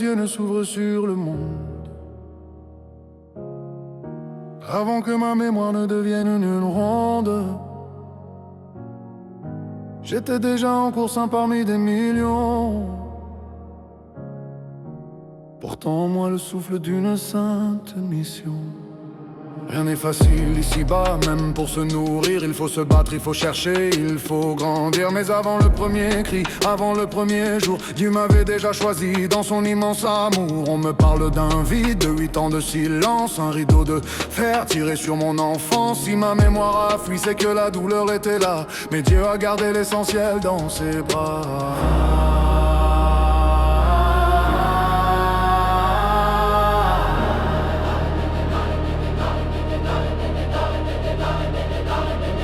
yeux ne s'ouvrent sur le monde, avant que ma mémoire ne devienne une ronde. J'étais déjà en course parmi des millions, portant en moi le souffle d'une sainte mission. Rien n'est facile ici-bas, même pour se nourrir. Il faut se battre, il faut chercher, il faut grandir. Mais avant le premier cri, avant le premier jour, Dieu m'avait déjà choisi dans son immense amour. On me parle d'un vide, de 8 ans de silence, un rideau de fer tiré sur mon enfance. Si ma mémoire a fui, c'est que la douleur était là, mais Dieu a gardé l'essentiel dans ses bras.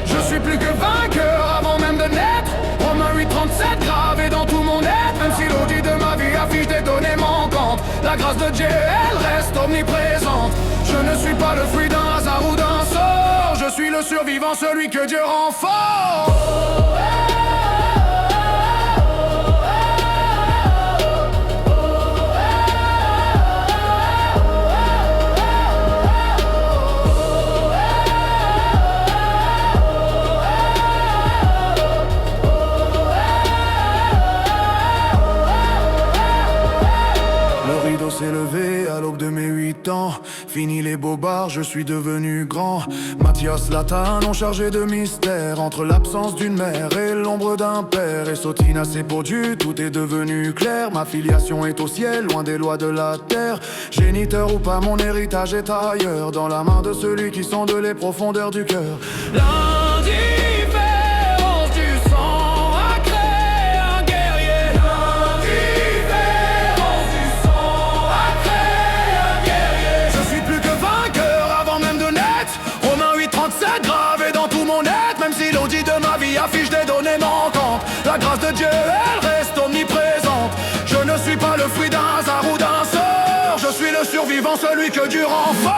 Je suis plus que vainqueur avant même de naître. Romains 8:37 gravé dans tout mon être. Même si l'audit de ma vie affiche des données manquantes, la grâce de Dieu, elle reste omniprésente. Je ne suis pas le fruit d'un hasard ou d'un sort. Je suis le survivant, celui que Dieu rend fort. S'est levé à l'aube de mes 8 ans. Fini les bobards, je suis devenu grand. Mathias Latin, non chargé de mystère, entre l'absence d'une mère et l'ombre d'un père. Et Sotinacé pour Dieu, tout est devenu clair. Ma filiation est au ciel, loin des lois de la terre. Géniteur ou pas, mon héritage est ailleurs, dans la main de celui qui sonde les profondeurs du cœur. L'indifférence du sang a créé un guerrier. Gravé dans tout mon être, même si l'audit de ma vie affiche des données manquantes, la grâce de Dieu, elle reste omniprésente. Je ne suis pas le fruit d'un hasard ou d'un sort. Je suis le survivant, celui que Dieu rend fort.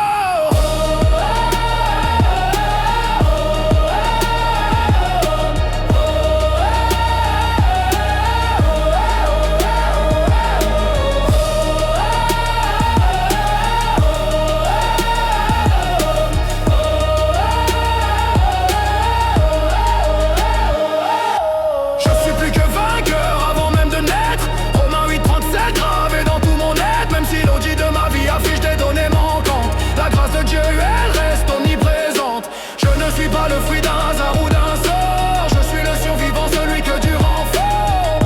Dieu, elle reste omniprésente. Je ne suis pas le fruit d'un hasard ou d'un sort. Je suis le survivant, celui que Dieu rend fort.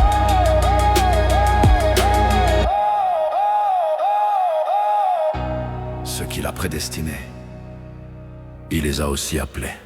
Ceux qu'il a prédestinés, il les a aussi appelés.